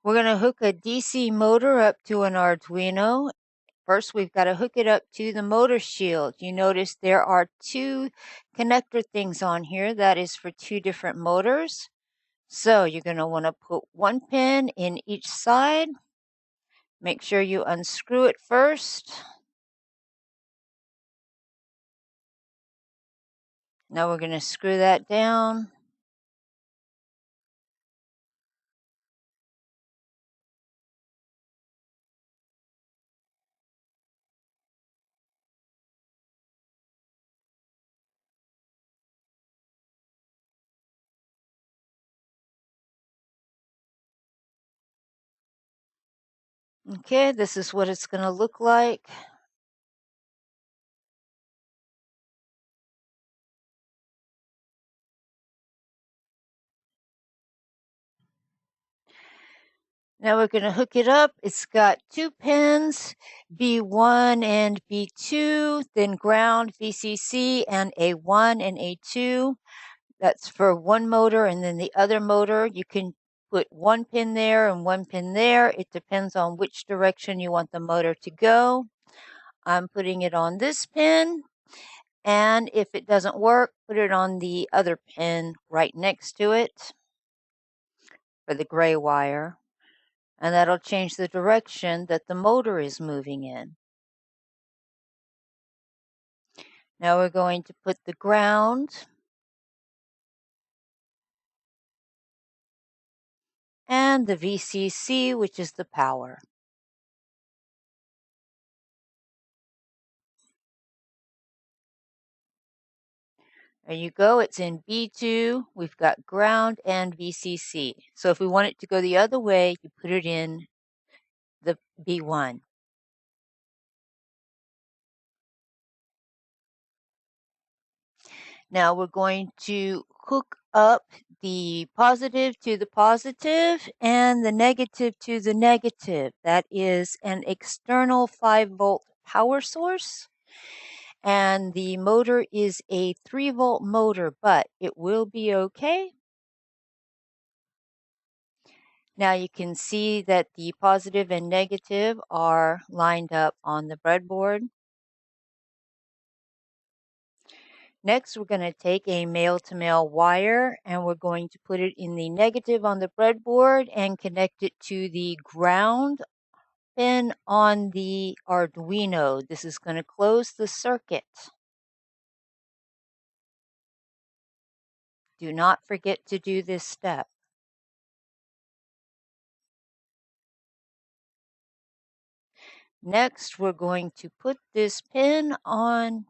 We're going to hook a DC motor up to an Arduino. First, we've got to hook it up to the motor shield. You notice there are two connector things on here. That is for two different motors. So you're going to want to put one pin in each side. Make sure you unscrew it first. Now we're going to screw that down. Okay, this is what it's going to look like. Now we're going to hook it up. It's got two pins, B1 and B2, then ground, VCC, and A1 and A2. That's for one motor, and then the other motor, you can put one pin there and one pin there. It depends on which direction you want the motor to go. I'm putting it on this pin, and if it doesn't work, put it on the other pin right next to it for the gray wire. And that'll change the direction that the motor is moving in. Now we're going to put the ground and the VCC, which is the power. There you go. It's in B2. We've got ground and VCC. So if we want it to go the other way, you put it in the B1. Now we're going to hook up the positive to the positive and the negative to the negative. That is an external 5-volt power source. And the motor is a 3-volt motor, but it will be okay. Now you can see that the positive and negative are lined up on the breadboard. Next, we're going to take a male-to-male wire and we're going to put it in the negative on the breadboard and connect it to the ground pin on the Arduino. This is going to close the circuit. Do not forget to do this step. Next, we're going to put this pin on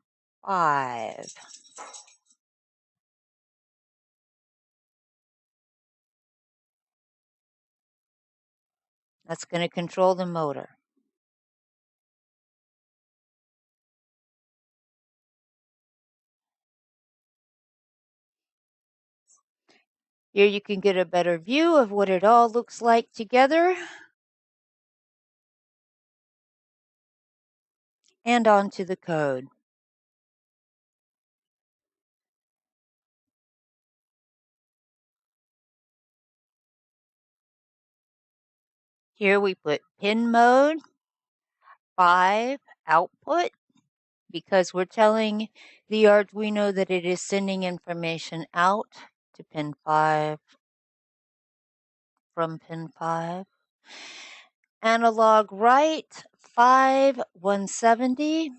5. That's going to control the motor. Here you can get a better view of what it all looks like together. And on to the code. Here we put pin mode, 5 output, because we're telling the Arduino that it is sending information out to pin 5 from pin 5. Analog write, 5 170.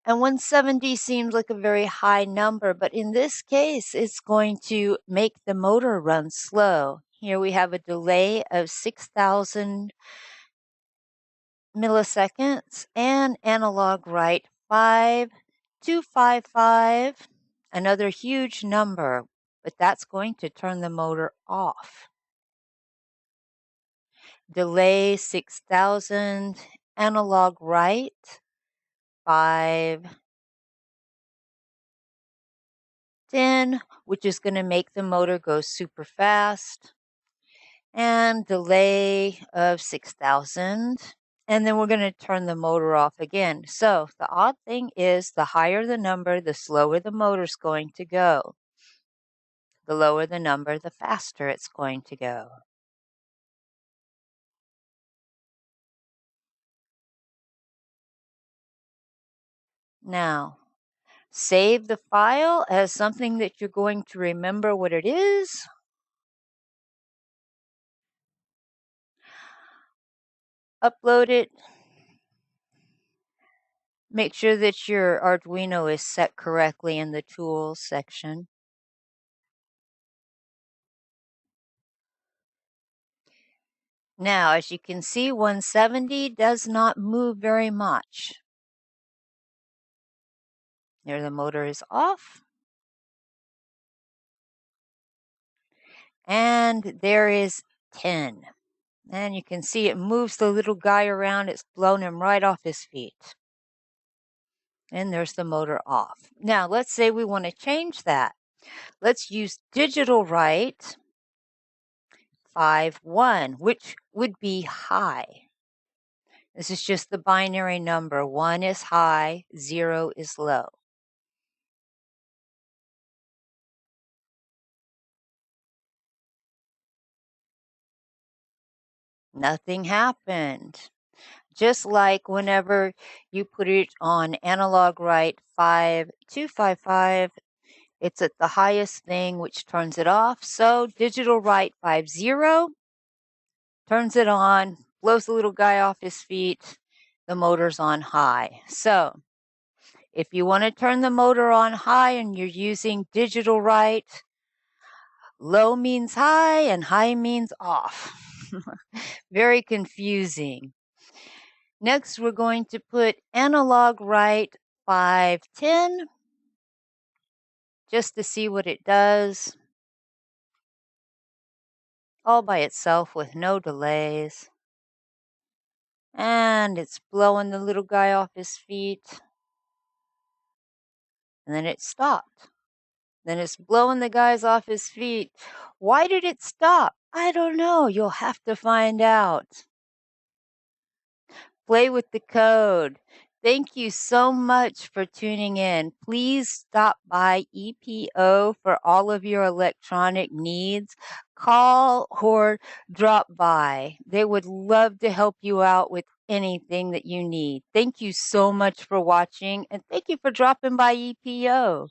And 170 seems like a very high number, but in this case, it's going to make the motor run slow. Here we have a delay of 6,000 milliseconds and analog write 5255, another huge number, but that's going to turn the motor off. Delay 6,000, analog write 510, which is going to make the motor go super fast, and delay of 6,000. And then we're going to turn the motor off again. So the odd thing is the higher the number, the slower the motor's going to go. The lower the number, the faster it's going to go. Now, save the file as something that you're going to remember what it is. Upload it. Make sure that your Arduino is set correctly in the Tools section. Now, as you can see, 170 does not move very much. There, the motor is off. And there is 10. And you can see it moves the little guy around. It's blown him right off his feet. And there's the motor off. Now, let's say we want to change that. Let's use digital write 5-1, which would be high. This is just the binary number. 1 is high, 0 is low. Nothing happened. Just like whenever you put it on analog write 5255, it's at the highest thing, which turns it off. So digital write 50 turns it on, blows the little guy off his feet. The motor's on high. So if you want to turn the motor on high and you're using digital write, low means high and high means off. Very confusing. Next, we're going to put analog write 510 just to see what it does. All by itself with no delays. And it's blowing the little guy off his feet. And then it stopped. Then it's blowing the guys off his feet. Why did it stop? I don't know. You'll have to find out. Play with the code. Thank you so much for tuning in. Please stop by EPO for all of your electronic needs. Call or drop by. They would love to help you out with anything that you need. Thank you so much for watching, and thank you for dropping by EPO.